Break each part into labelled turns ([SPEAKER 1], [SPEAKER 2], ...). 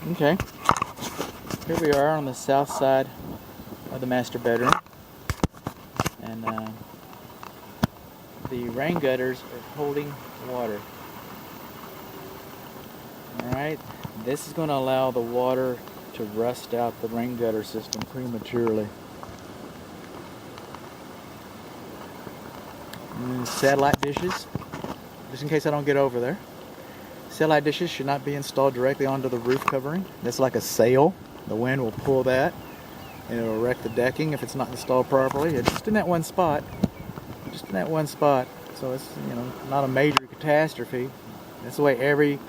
[SPEAKER 1] Okay, here we are on the south side of the master bedroom, and the rain gutters are holding water. Alright, this is going to allow the water to rust out the rain gutter system prematurely. And satellite dishes, just in case I don't get over there. Satellite dishes should not be installed directly onto the roof covering. That's like a sail. The wind will pull that and it'll wreck the decking if it's not installed properly. It's just in that one spot. Just in that one spot. So it's, not a major catastrophe. That's the way every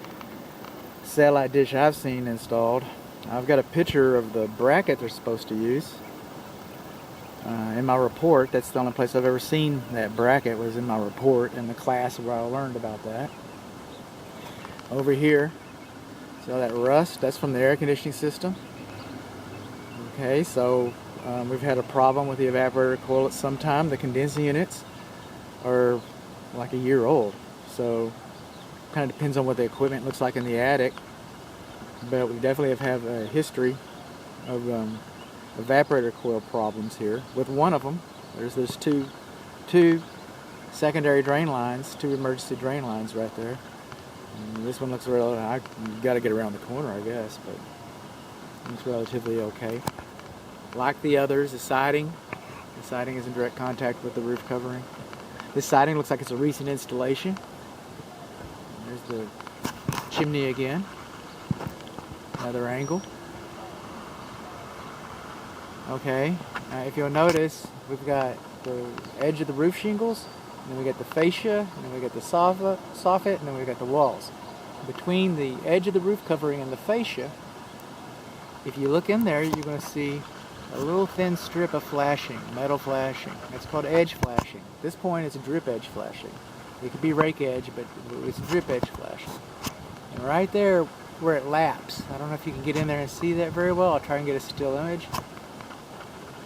[SPEAKER 1] satellite dish I've seen installed. I've got a picture of the bracket they're supposed to use in my report. That's the only place I've ever seen that bracket, was in my report in the class where I learned about that. Over here, see all that rust? That's from the air conditioning system. Okay, so we've had a problem with the evaporator coil at some time. The condensing units are like a year old, so kind of depends on what the equipment looks like in the attic, but we definitely have a history of evaporator coil problems here. With one of them, there's those two secondary drain lines, two emergency drain lines right there. And this one looks real. I got to get around the corner, I guess, but it's relatively okay. Like the others, the siding is in direct contact with the roof covering. This siding looks like it's a recent installation. There's the chimney again. Another angle. Okay, if you'll notice, we've got the edge of the roof shingles, and then we got the fascia, and then we got the soffit, and then we got the walls. Between the edge of the roof covering and the fascia, if you look in there, you're going to see a little thin strip of flashing, metal flashing. It's called edge flashing. At this point, it's a drip edge flashing. It could be rake edge, but it's drip edge flashing. And right there where it laps, I don't know if you can get in there and see that very well. I'll try and get a still image.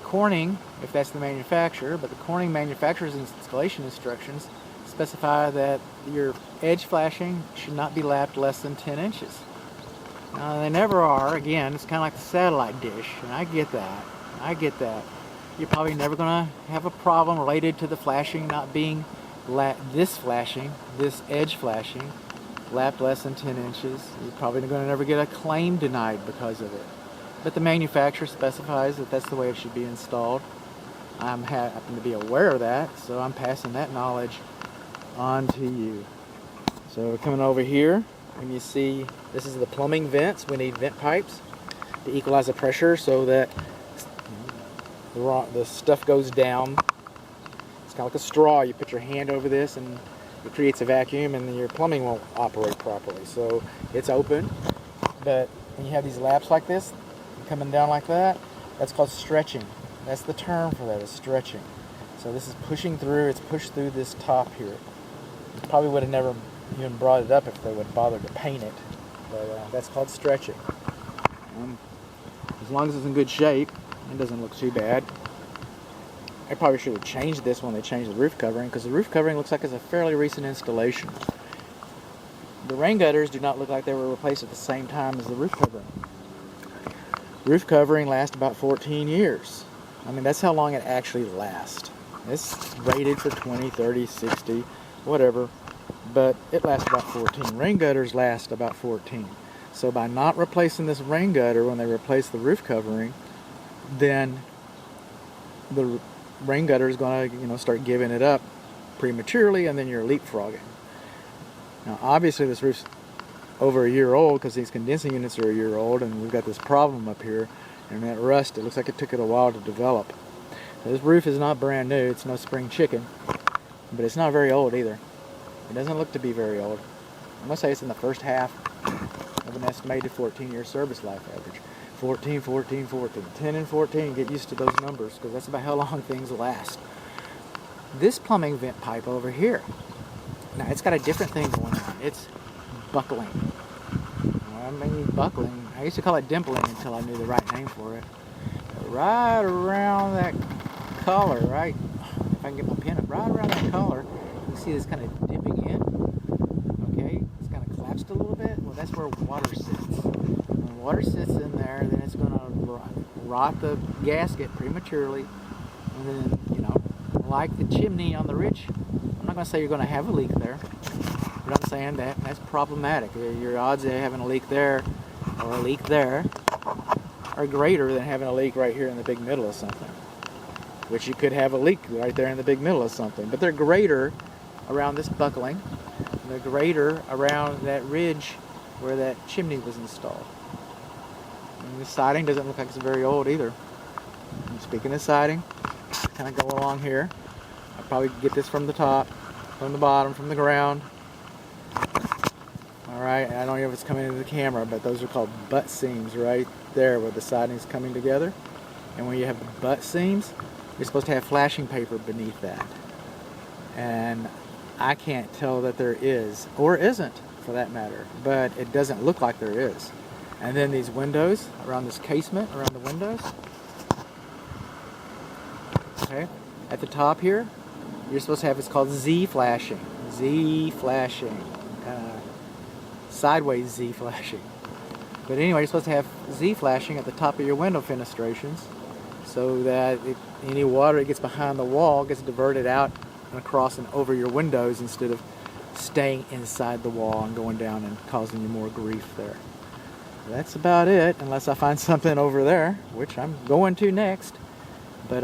[SPEAKER 1] Corning, if that's the manufacturer, but the Corning manufacturer's installation instructions specify that your edge flashing should not be lapped less than 10 inches. Now, they never are. Again, it's kind of like the satellite dish, and I get that. You're probably never going to have a problem related to the flashing not being this edge flashing, lapped less than 10 inches. You're probably going to never get a claim denied because of it. But the manufacturer specifies that that's the way it should be installed. I happen to be aware of that, so I'm passing that knowledge on to you. So coming over here, when you see, this is the plumbing vents. We need vent pipes to equalize the pressure so that the stuff goes down. It's kind of like a straw. You put your hand over this and it creates a vacuum, and then your plumbing won't operate properly. So it's open, but when you have these laps like this, coming down like that, that's called stretching. That's the term for that, is stretching. So this is pushing through, it's pushed through this top here. It probably would have never even brought it up if they would bother to paint it, but that's called stretching. As long as it's in good shape, it doesn't look too bad. I probably should have changed this when they changed the roof covering, because the roof covering looks like it's a fairly recent installation. The rain gutters do not look like they were replaced at the same time as the roof covering. Roof covering lasts about 14 years. I mean, that's how long it actually lasts. It's rated for 20, 30, 60, whatever, but it lasts about 14. Rain gutters last about 14. So by not replacing this rain gutter when they replace the roof covering, then the rain gutter is going to, start giving it up prematurely, and then you're leapfrogging. Now, obviously, this roof's over a year old because these condensing units are a year old, and we've got this problem up here, and that rust, it looks like it took it a while to develop. So this roof is not brand new. It's no spring chicken, but it's not very old either. It doesn't look to be very old. I'm going to say it's in the first half of an estimated 14-year service life average. 14, 14, 14, 10 and 14. Get used to those numbers, because that's about how long things last. This plumbing vent pipe over here, now it's got a different thing going on. It's buckling. I mean, buckling. I used to call it dimpling until I knew the right name for it. Right around that collar, right? If I can get my pen up, right around that collar, you see this kind of dipping in. Okay, it's kind of collapsed a little bit. Well, that's where water sits. When water sits in there, then it's going to rot the gasket prematurely. And then, you know, like the chimney on the ridge, I'm not going to say you're going to have a leak there, but I'm saying that that's problematic. Your odds of having a leak there or a leak there are greater than having a leak right here in the big middle of something, which you could have a leak right there in the big middle of something, but they're greater around this buckling, and they're greater around that ridge where that chimney was installed. And the siding doesn't look like it's very old either. And speaking of siding, kind of go along here. I'll probably get this from the top, from the bottom, from the ground. Alright, I don't know if it's coming into the camera, but those are called butt seams right there where the siding is coming together. And when you have butt seams, you're supposed to have flashing paper beneath that. And I can't tell that there is, or isn't for that matter, but it doesn't look like there is. And then these windows, around this casement, around the windows, okay, at the top here, you're supposed to have, it's called Z flashing. Z flashing. Sideways Z flashing. But anyway, you're supposed to have Z flashing at the top of your window fenestrations so that any water that gets behind the wall gets diverted out and across and over your windows instead of staying inside the wall and going down and causing you more grief there. That's about it, unless I find something over there, which I'm going to next. But